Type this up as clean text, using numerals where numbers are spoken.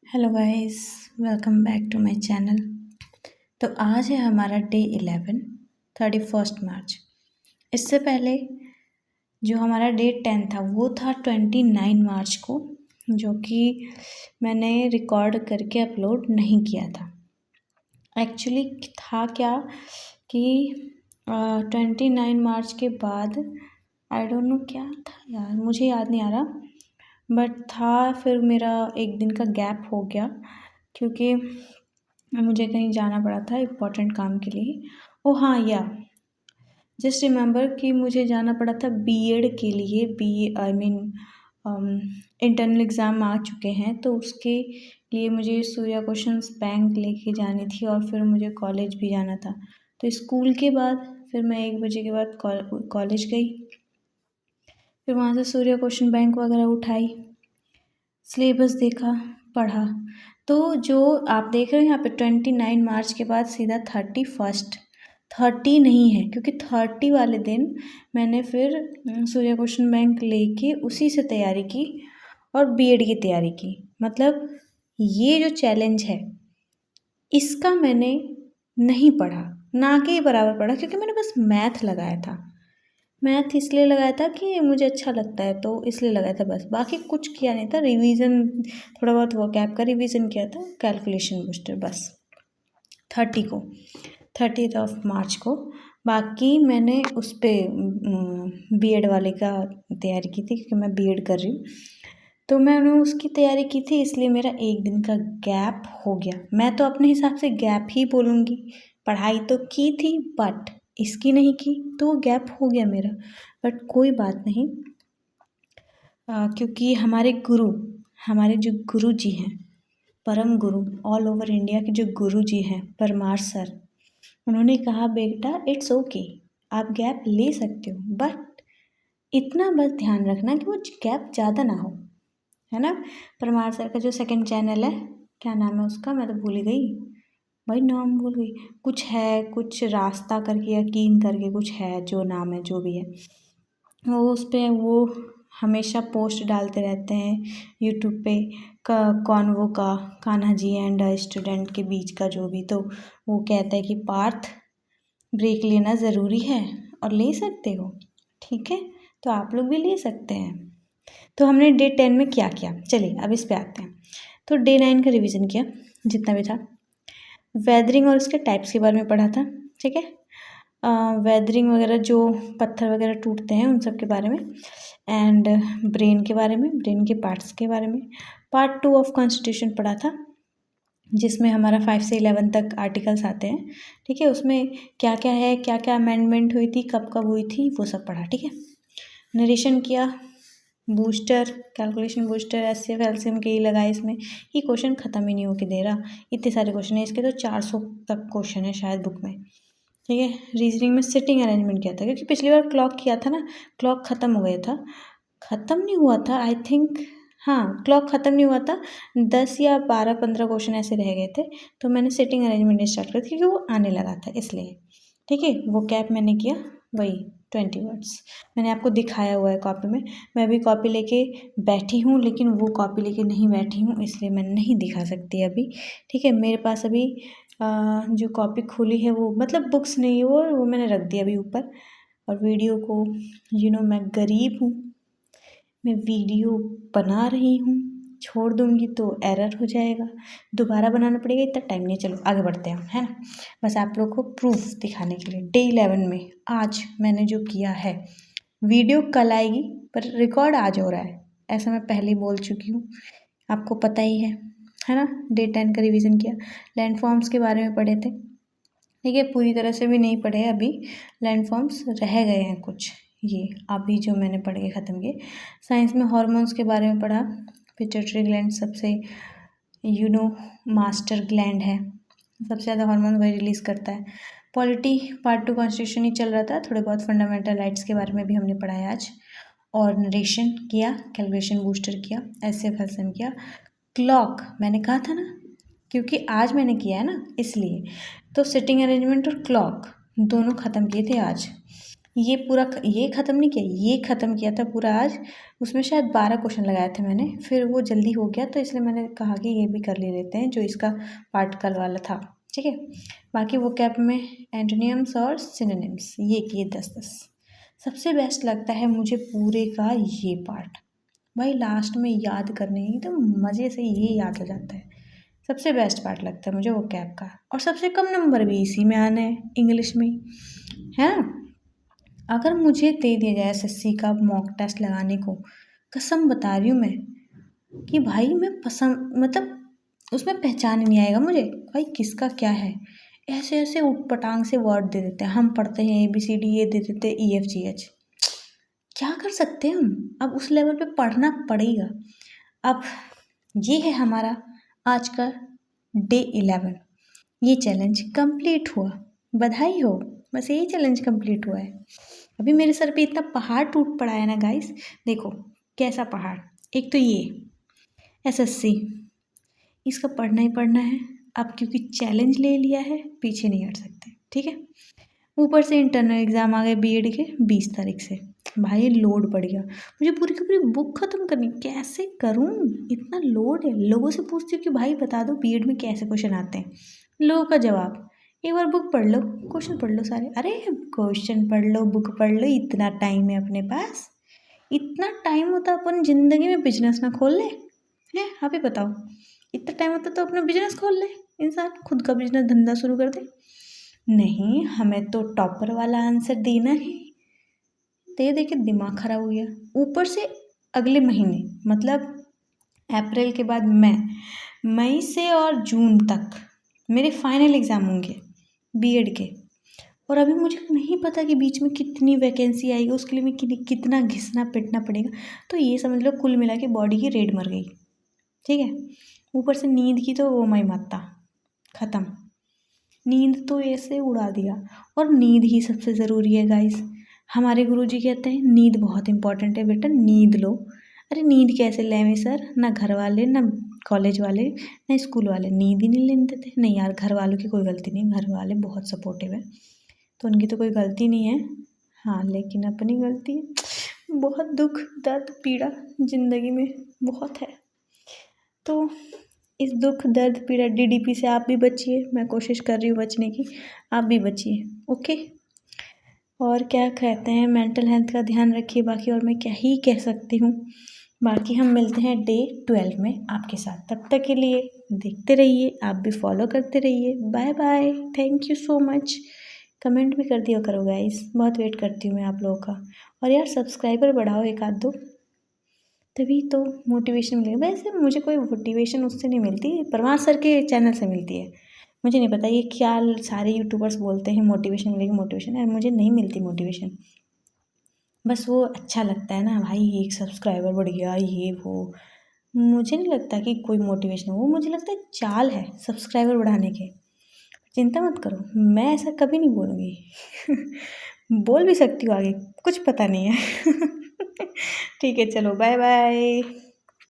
Hello guys, welcome back to my channel. तो आज है हमारा डे 11, 31 मार्च। इससे पहले जो हमारा डे 10 था वो था 29 मार्च को, जो कि मैंने रिकॉर्ड करके अपलोड नहीं किया था। एक्चुअली था क्या कि 29 मार्च के बाद आई डोंट नो क्या था यार, मुझे याद नहीं आ रहा, बट था। फिर मेरा एक दिन का गैप हो गया क्योंकि मुझे कहीं जाना पड़ा था इम्पोर्टेंट काम के लिए। ओ हाँ, जस्ट रिमेंबर कि मुझे जाना पड़ा था बीएड के लिए। इंटरनल एग्ज़ाम आ चुके हैं, तो उसके लिए मुझे सूर्या क्वेश्चंस बैंक लेके जानी थी और फिर मुझे कॉलेज भी जाना था। तो स्कूल के बाद फिर मैं 1 बजे के बाद कॉलेज गई। फिर वहाँ से सूर्या क्वेश्चन बैंक वगैरह उठाई, सिलेबस देखा, पढ़ा। तो जो आप देख रहे हैं यहाँ पे 29 मार्च के बाद सीधा 30 नहीं है, क्योंकि 30 वाले दिन मैंने फिर सूर्या क्वेश्चन बैंक लेके उसी से तैयारी की और बीएड की तैयारी की। मतलब ये जो चैलेंज है इसका मैंने नहीं पढ़ा, ना के बराबर पढ़ा, क्योंकि मैंने बस मैथ लगाया था। मैथ इसलिए लगाया था कि मुझे अच्छा लगता है, तो इसलिए लगाया था बस, बाकी कुछ किया नहीं था। रिवीजन थोड़ा बहुत वोकैब का रिवीजन किया था, कैलकुलेशन बूस्टर बस 30 मार्च को। बाकी मैंने उस पर बीएड वाले का तैयारी की थी, क्योंकि मैं बीएड कर रही हूँ, तो मैंने उसकी तैयारी की थी, इसलिए मेरा एक दिन का गैप हो गया। मैं तो अपने हिसाब से गैप ही बोलूँगी, पढ़ाई तो की थी बट इसकी नहीं की, तो वो गैप हो गया मेरा। बट कोई बात नहीं, क्योंकि हमारे जो गुरु जी हैं, परम गुरु, ऑल ओवर इंडिया के जो गुरु जी हैं, परमार सर, उन्होंने कहा बेटा इट्स ओके, आप गैप ले सकते हो, बट इतना बस ध्यान रखना कि वो गैप ज़्यादा ना हो, है ना। परमार सर का जो सेकंड चैनल है, क्या नाम है उसका, मैं तो भूल ही गई भाई, नाम भूल गई। कुछ है, कुछ रास्ता करके या कीन करके कुछ है, जो नाम है जो भी है, वो उस पर वो हमेशा पोस्ट डालते रहते हैं यूट्यूब पे, कॉन्वो का, कान्हा जी एंड स्टूडेंट के बीच का जो भी। तो वो कहता है कि पार्थ, ब्रेक लेना ज़रूरी है और ले सकते हो, ठीक है, तो आप लोग भी ले सकते हैं। तो हमने डे 10 में क्या किया, चलिए अब इस पे आते हैं। तो डे 9 का रिवीजन किया जितना भी था, वेदरिंग और उसके टाइप्स के बारे में पढ़ा था, ठीक है। वेदरिंग वगैरह, जो पत्थर वगैरह टूटते हैं उन सब के बारे में, एंड ब्रेन के बारे में, ब्रेन के पार्ट्स के बारे में। पार्ट 2 ऑफ कॉन्स्टिट्यूशन पढ़ा था, जिसमें हमारा 5 से 11 तक आर्टिकल्स आते हैं, ठीक है। उसमें क्या क्या है, क्या क्या अमेंडमेंट हुई थी, कब कब हुई थी, वो सब पढ़ा, ठीक है। नरेशन किया, booster, calculation booster, HCF LCM के ही लगाए इसमें। ये क्वेश्चन ख़त्म ही नहीं होके दे रहा, इतने सारे क्वेश्चन है इसके, तो 400 तक क्वेश्चन है शायद बुक में, ठीक है। रीजनिंग में सिटिंग अरेंजमेंट किया था, क्योंकि पिछली बार क्लॉक किया था ना, क्लॉक ख़त्म हो गया था, ख़त्म नहीं हुआ था आई थिंक, हाँ क्लॉक ख़त्म नहीं हुआ था, 10 या 12-15 क्वेश्चन ऐसे रह गए थे, तो मैंने सिटिंग अरेंजमेंट स्टार्ट कर दी, क्योंकि वो आने लगा था इसलिए, ठीक है। वो कैप मैंने किया, वही 20 वर्ड्स मैंने आपको दिखाया हुआ है कॉपी में। मैं अभी कॉपी लेके बैठी हूँ, लेकिन वो कॉपी लेके नहीं बैठी हूँ, इसलिए मैं नहीं दिखा सकती अभी, ठीक है। मेरे पास अभी जो कॉपी खुली है वो, मतलब बुक्स नहीं है वो मैंने रख दिया अभी ऊपर। और वीडियो को, मैं गरीब हूँ, मैं वीडियो बना रही हूँ, छोड़ दूँगी तो एरर हो जाएगा, दोबारा बनाना पड़ेगा, इतना टाइम नहीं। चलो आगे बढ़ते हैं, है ना। बस आप लोग को प्रूफ दिखाने के लिए डे 11 में आज मैंने जो किया है, वीडियो कल आएगी पर रिकॉर्ड आज हो रहा है, ऐसा मैं पहले ही बोल चुकी हूँ, आपको पता ही है ना। डे 10 का रिवीजन किया, लैंड फॉर्म्स के बारे में पढ़े थे, ठीक है। पूरी तरह से भी नहीं पढ़े, अभी लैंड फॉर्म्स रह गए हैं कुछ, ये अभी जो मैंने पढ़ के ख़त्म किए। साइंस में हार्मोन्स के बारे में पढ़ा, पिट्यूटरी ग्लैंड सबसे मास्टर ग्लैंड है, सबसे ज़्यादा हार्मोन वही रिलीज़ करता है। पॉलिटी पार्ट 2 कॉन्स्टिट्यूशन ही चल रहा था, थोड़े बहुत फंडामेंटल राइट्स के बारे में भी हमने पढ़ा है आज। और नरेशन किया, कैलकुलेशन बूस्टर किया, एचसीएफ एलसीएम किया। क्लॉक मैंने कहा था ना, क्योंकि आज मैंने किया है ना इसलिए, तो सिटिंग अरेंजमेंट और क्लॉक दोनों ख़त्म किए थे आज। ये ख़त्म नहीं किया, ये ख़त्म किया था पूरा आज। उसमें शायद 12 क्वेश्चन लगाए थे मैंने, फिर वो जल्दी हो गया तो इसलिए मैंने कहा कि ये भी कर ले लेते हैं जो इसका पार्ट कल वाला था। ठीक है, बाकी वो कैप में एंटोनियम्स और सिनोनिम्स ये किए 10-10। सबसे बेस्ट लगता है मुझे पूरे का ये पार्ट, भाई लास्ट में याद करने तो मज़े से ये याद हो जाता है। सबसे बेस्ट पार्ट लगता है मुझे वो कैप का, और सबसे कम नंबर भी इसी में आने हैं, इंग्लिश में ही, है ना। अगर मुझे दे दिया जाए एसएससी का मॉक टेस्ट लगाने को, कसम बता रही हूँ मैं कि भाई मैं पसंद मतलब उसमें पहचान ही नहीं आएगा मुझे, भाई किसका क्या है। ऐसे ऐसे उटपटांग से वर्ड दे देते हैं, हम पढ़ते हैं ABCD, ये दे देते हैं EFGH। क्या कर सकते हैं हम, अब उस लेवल पे पढ़ना पड़ेगा। अब ये है हमारा आज का डे 11, ये चैलेंज कंप्लीट हुआ, बधाई हो, बस यही चैलेंज कंप्लीट हुआ है। अभी मेरे सर पे इतना पहाड़ टूट पड़ा है ना गाइस, देखो कैसा पहाड़। एक तो ये SSC, इसका पढ़ना ही पढ़ना है अब, क्योंकि चैलेंज ले लिया है, पीछे नहीं हट सकते। ठीक है, ऊपर से इंटरनल एग्ज़ाम आ गए बीएड के 20 तारीख से, भाई लोड बढ़ गया। मुझे पूरी की पूरी बुक ख़त्म करनी, कैसे करूँ, इतना लोड है। लोगों से पूछती हूँ कि भाई बता दो बीएड में कैसे क्वेश्चन आते हैं, लोगों का जवाब एक बार बुक पढ़ लो, क्वेश्चन पढ़ लो सारे। अरे क्वेश्चन पढ़ लो, बुक पढ़ लो, इतना टाइम है अपने पास, इतना टाइम होता अपन ज़िंदगी में बिजनेस ना खोल ले हैं, आप ही बताओ। इतना टाइम होता तो अपना बिजनेस खोल ले, इंसान खुद का बिजनेस धंधा शुरू कर दे। नहीं, हमें तो टॉपर वाला आंसर देना है, दे दे के दिमाग खराब हो गया। ऊपर से अगले महीने मतलब अप्रैल के बाद मई से और जून तक मेरे फाइनल एग्ज़ाम होंगे बीएड के, और अभी मुझे नहीं पता कि बीच में कितनी वैकेंसी आएगी, उसके लिए मैं कितना घिसना पिटना पड़ेगा। तो ये समझ लो कुल मिला के बॉडी की रेड मर गई। ठीक है, ऊपर से नींद की तो वो मई माता ख़त्म, नींद तो ऐसे उड़ा दिया। और नींद ही सबसे ज़रूरी है गाइस, हमारे गुरुजी कहते हैं नींद बहुत इंपॉर्टेंट है बेटा, नींद लो। अरे नींद कैसे लें सर, ना घर वाले ना कॉलेज वाले ना स्कूल वाले नींद ही नहीं लेने देते। नहीं यार, घर वालों की कोई गलती नहीं, घर वाले बहुत सपोर्टिव है, तो उनकी तो कोई गलती नहीं है। हाँ, लेकिन अपनी गलती है। बहुत दुख दर्द पीड़ा ज़िंदगी में बहुत है, तो इस दुख दर्द पीड़ा DDP से आप भी बचिए, मैं कोशिश कर रही हूँ बचने की, आप भी बचिए। ओके, और क्या कहते हैं, मेंटल हेल्थ का ध्यान रखिए। बाकी और मैं क्या ही कह सकती हूँ। बाकी हम मिलते हैं डे 12 में आपके साथ, तब तक के लिए देखते रहिए, आप भी फॉलो करते रहिए। Bye bye, thank you so much. Comment भी कर दिया करो गाइस, बहुत वेट करती हूँ मैं आप लोगों का। और यार सब्सक्राइबर बढ़ाओ एक आध दो, तभी तो मोटिवेशन मिलेगा। वैसे मुझे कोई मोटिवेशन उससे नहीं मिलती, परमार सर के चैनल से मिलती है। मुझे नहीं पता ये क्या सारे यूट्यूबर्स बोलते हैं मोटिवेशन मिलेगी, मोटिवेशन, यार मुझे नहीं मिलती मोटिवेशन। बस वो अच्छा लगता है ना भाई, एक सब्सक्राइबर बढ़ गया ये वो, मुझे नहीं लगता कि कोई मोटिवेशन, वो मुझे लगता है चाल है सब्सक्राइबर बढ़ाने के। चिंता मत करो, मैं ऐसा कभी नहीं बोलूँगी। बोल भी सकती हूँ आगे, कुछ पता नहीं है। ठीक है, चलो बाय बाय।